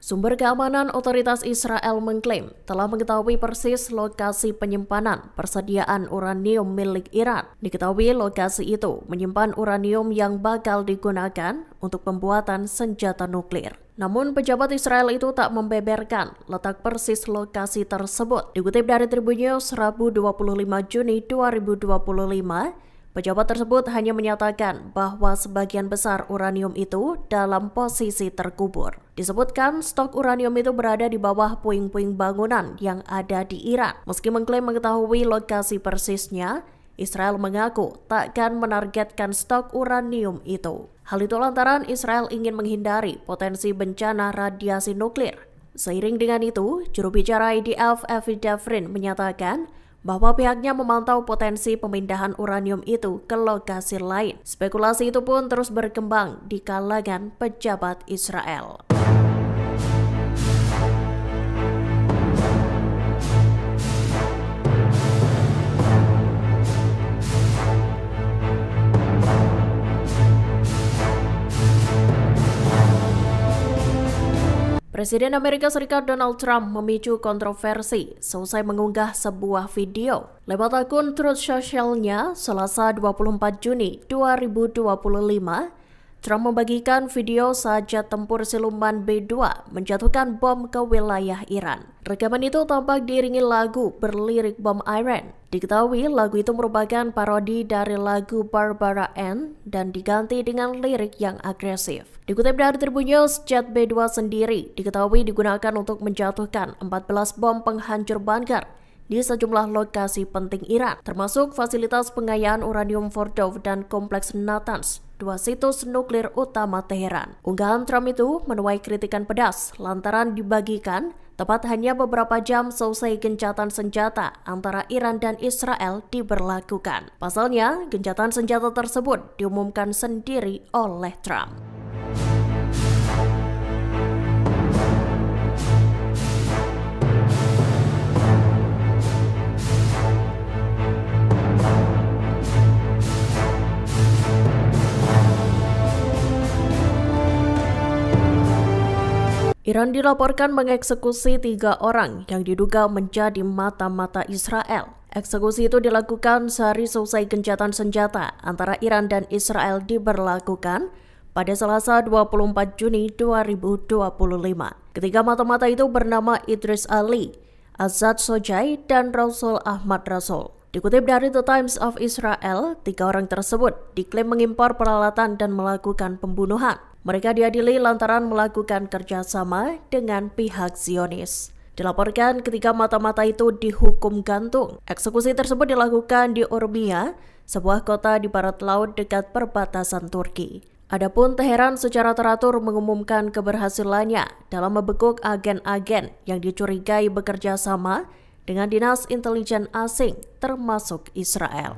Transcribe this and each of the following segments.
Sumber keamanan otoritas Israel mengklaim telah mengetahui persis lokasi penyimpanan persediaan uranium milik Iran. Diketahui lokasi itu menyimpan uranium yang bakal digunakan untuk pembuatan senjata nuklir. Namun pejabat Israel itu tak membeberkan letak persis lokasi tersebut. Dikutip dari Tribun News Rabu 25 Juni 2025, pejabat tersebut hanya menyatakan bahwa sebagian besar uranium itu dalam posisi terkubur. Disebutkan stok uranium itu berada di bawah puing-puing bangunan yang ada di Iran. Meski mengklaim mengetahui lokasi persisnya, Israel mengaku takkan menargetkan stok uranium itu. Hal itu lantaran Israel ingin menghindari potensi bencana radiasi nuklir. Seiring dengan itu, juru bicara IDF Avi Devrin menyatakan bahwa pihaknya memantau potensi pemindahan uranium itu ke lokasi lain. Spekulasi itu pun terus berkembang di kalangan pejabat Israel. Presiden Amerika Serikat Donald Trump memicu kontroversi seusai mengunggah sebuah video lewat akun Truth Social-nya Selasa 24 Juni 2025. Trump membagikan video saat jet tempur siluman B-2 menjatuhkan bom ke wilayah Iran. Rekaman itu tampak diiringi lagu berlirik Bomb Iran. Diketahui lagu itu merupakan parodi dari lagu Barbara Ann dan diganti dengan lirik yang agresif. Dikutip dari Tribun News, jet B-2 sendiri diketahui digunakan untuk menjatuhkan 14 bom penghancur bunker di sejumlah lokasi penting Iran, termasuk fasilitas pengayaan uranium Fordow dan kompleks Natanz, dua situs nuklir utama Teheran. Unggahan Trump itu menuai kritikan pedas lantaran dibagikan tepat hanya beberapa jam selesai gencatan senjata antara Iran dan Israel diberlakukan. Pasalnya, gencatan senjata tersebut diumumkan sendiri oleh Trump. Iran dilaporkan mengeksekusi 3 orang yang diduga menjadi mata-mata Israel. Eksekusi itu dilakukan sehari selesai gencatan senjata antara Iran dan Israel diberlakukan pada Selasa 24 Juni 2025. Ketiga mata-mata itu bernama Idris Ali, Azad Sojai, dan Rasul Ahmad Rasul. Dikutip dari The Times of Israel, 3 orang tersebut diklaim mengimpor peralatan dan melakukan pembunuhan. Mereka diadili lantaran melakukan kerjasama dengan pihak Zionis. Dilaporkan ketiga mata-mata itu dihukum gantung. Eksekusi tersebut dilakukan di Urmia, sebuah kota di barat laut dekat perbatasan Turki. Adapun Teheran secara teratur mengumumkan keberhasilannya dalam membekuk agen-agen yang dicurigai bekerja sama dengan dinas intelijen asing termasuk Israel.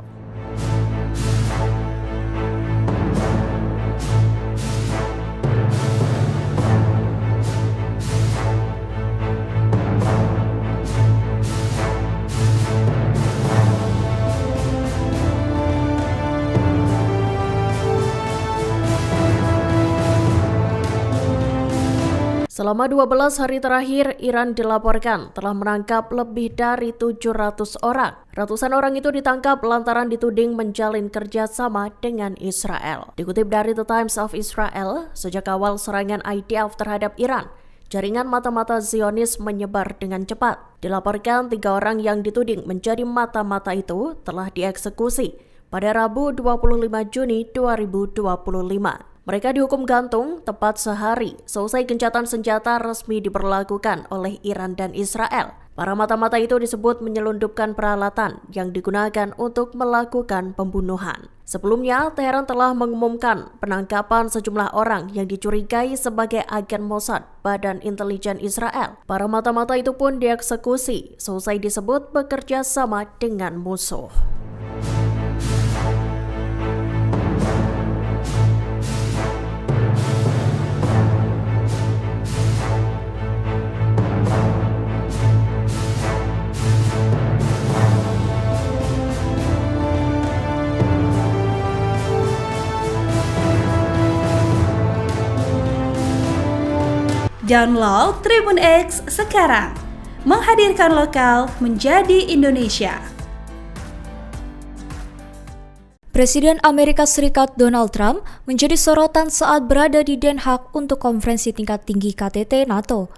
Selama 12 hari terakhir, Iran dilaporkan telah menangkap lebih dari 700 orang. Ratusan orang itu ditangkap lantaran dituding menjalin kerjasama dengan Israel. Dikutip dari The Times of Israel, sejak awal serangan IDF terhadap Iran, jaringan mata-mata Zionis menyebar dengan cepat. Dilaporkan 3 orang yang dituding menjadi mata-mata itu telah dieksekusi pada Rabu 25 Juni 2025. Mereka dihukum gantung tepat sehari selesai gencatan senjata resmi diberlakukan oleh Iran dan Israel. Para mata-mata itu disebut menyelundupkan peralatan yang digunakan untuk melakukan pembunuhan. Sebelumnya, Teheran telah mengumumkan penangkapan sejumlah orang yang dicurigai sebagai agen Mossad, Badan Intelijen Israel. Para mata-mata itu pun dieksekusi selesai disebut bekerja sama dengan musuh. Download Tribun X sekarang. Menghadirkan lokal menjadi Indonesia. Presiden Amerika Serikat Donald Trump menjadi sorotan saat berada di Den Haag untuk konferensi tingkat tinggi KTT NATO.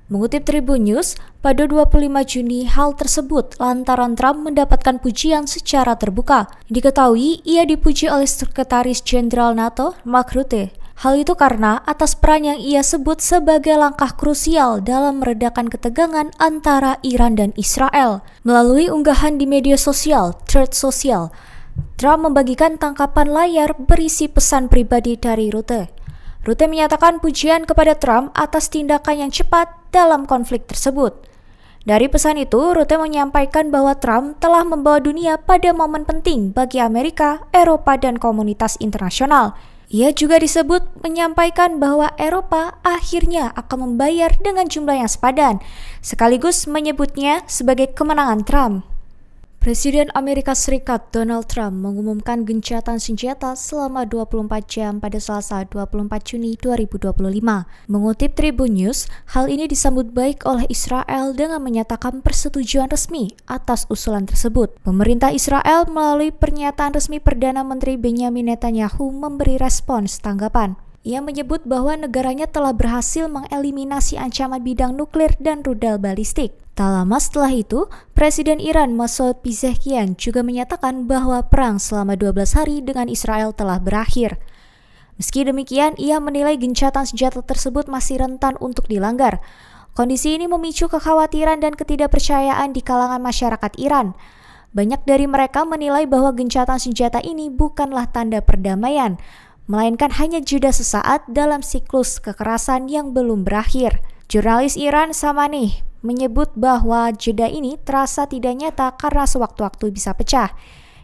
Mengutip Tribun News, pada 25 Juni hal tersebut lantaran Trump mendapatkan pujian secara terbuka. Diketahui ia dipuji oleh Sekretaris Jenderal NATO, Mark Rutte. Hal itu karena atas peran yang ia sebut sebagai langkah krusial dalam meredakan ketegangan antara Iran dan Israel. Melalui unggahan di media sosial, Truth Social, Trump membagikan tangkapan layar berisi pesan pribadi dari Rutte. Rutte menyatakan pujian kepada Trump atas tindakan yang cepat dalam konflik tersebut. Dari pesan itu, Rutte menyampaikan bahwa Trump telah membawa dunia pada momen penting bagi Amerika, Eropa, dan komunitas internasional. Ia juga disebut menyampaikan bahwa Eropa akhirnya akan membayar dengan jumlah yang sepadan, sekaligus menyebutnya sebagai kemenangan Trump. Presiden Amerika Serikat Donald Trump mengumumkan gencatan senjata selama 24 jam pada Selasa 24 Juni 2025. Mengutip Tribun News, hal ini disambut baik oleh Israel dengan menyatakan persetujuan resmi atas usulan tersebut. Pemerintah Israel melalui pernyataan resmi Perdana Menteri Benjamin Netanyahu memberi respons tanggapan. Ia menyebut bahwa negaranya telah berhasil mengeliminasi ancaman bidang nuklir dan rudal balistik. Tak lama setelah itu, Presiden Iran Masoud Pezeshkian juga menyatakan bahwa perang selama 12 hari dengan Israel telah berakhir. Meski demikian, ia menilai gencatan senjata tersebut masih rentan untuk dilanggar. Kondisi ini memicu kekhawatiran dan ketidakpercayaan di kalangan masyarakat Iran. Banyak dari mereka menilai bahwa gencatan senjata ini bukanlah tanda perdamaian, melainkan hanya jeda sesaat dalam siklus kekerasan yang belum berakhir. Jurnalis Iran Samani menyebut bahwa jeda ini terasa tidak nyata karena sewaktu-waktu bisa pecah.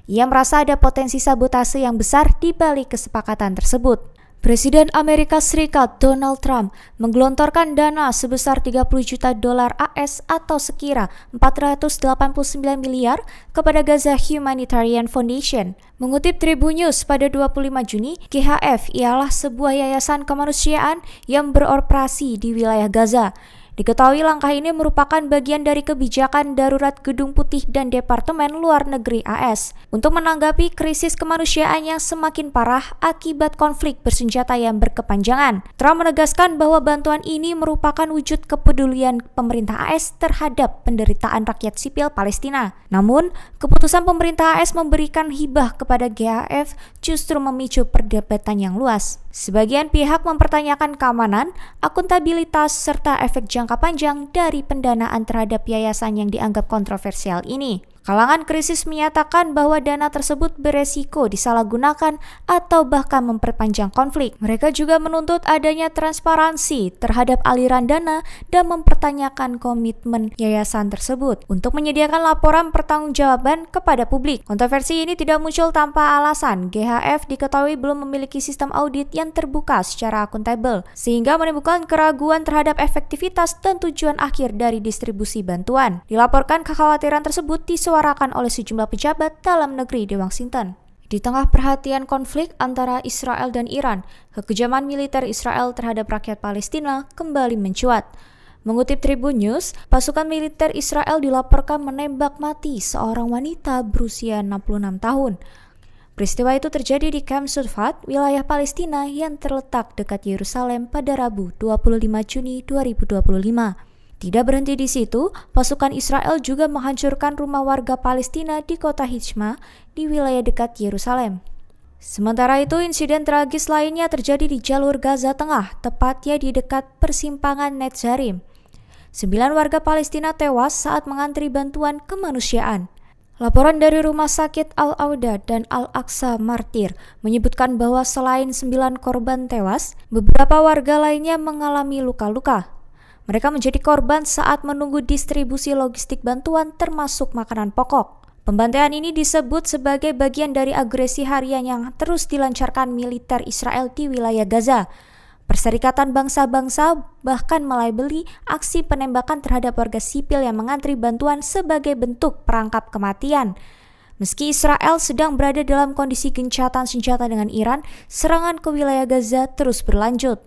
Ia merasa ada potensi sabotase yang besar di balik kesepakatan tersebut. Presiden Amerika Serikat Donald Trump menggelontorkan dana sebesar 30 juta dolar AS atau sekira 489 miliar kepada Gaza Humanitarian Foundation. Mengutip Tribun News pada 25 Juni, GHF ialah sebuah yayasan kemanusiaan yang beroperasi di wilayah Gaza. Diketahui langkah ini merupakan bagian dari kebijakan darurat Gedung Putih dan Departemen Luar Negeri AS untuk menanggapi krisis kemanusiaan yang semakin parah akibat konflik bersenjata yang berkepanjangan. Trump menegaskan bahwa bantuan ini merupakan wujud kepedulian pemerintah AS terhadap penderitaan rakyat sipil Palestina. Namun, keputusan pemerintah AS memberikan hibah kepada GHF justru memicu perdebatan yang luas. Sebagian pihak mempertanyakan keamanan, akuntabilitas, serta efek jangka panjang dari pendanaan terhadap yayasan yang dianggap kontroversial ini. Kalangan krisis menyatakan bahwa dana tersebut beresiko disalahgunakan atau bahkan memperpanjang konflik. Mereka juga menuntut adanya transparansi terhadap aliran dana dan mempertanyakan komitmen yayasan tersebut untuk menyediakan laporan pertanggungjawaban kepada publik. Kontroversi ini tidak muncul tanpa alasan. GHF diketahui belum memiliki sistem audit yang terbuka secara akuntabel, sehingga menimbulkan keraguan terhadap efektivitas dan tujuan akhir dari distribusi bantuan. Dilaporkan kekhawatiran tersebut disuarakan oleh sejumlah pejabat dalam negeri di Washington. Di tengah perhatian konflik antara Israel dan Iran, kekejaman militer Israel terhadap rakyat Palestina kembali mencuat. Mengutip Tribun News, pasukan militer Israel dilaporkan menembak mati seorang wanita berusia 66 tahun. Peristiwa itu terjadi di Camp Sufat, wilayah Palestina yang terletak dekat Yerusalem pada Rabu 25 Juni 2025. Tidak berhenti di situ, pasukan Israel juga menghancurkan rumah warga Palestina di kota Hijma di wilayah dekat Yerusalem. Sementara itu, insiden tragis lainnya terjadi di jalur Gaza Tengah, tepatnya di dekat persimpangan Netzarim. 9 warga Palestina tewas saat mengantri bantuan kemanusiaan. Laporan dari Rumah Sakit Al-Auda dan Al-Aqsa Martir menyebutkan bahwa selain 9 korban tewas, beberapa warga lainnya mengalami luka-luka. Mereka menjadi korban saat menunggu distribusi logistik bantuan termasuk makanan pokok. Pembantaian ini disebut sebagai bagian dari agresi harian yang terus dilancarkan militer Israel di wilayah Gaza. Perserikatan Bangsa-Bangsa bahkan melabeli aksi penembakan terhadap warga sipil yang mengantri bantuan sebagai bentuk perangkap kematian. Meski Israel sedang berada dalam kondisi gencatan senjata dengan Iran, serangan ke wilayah Gaza terus berlanjut.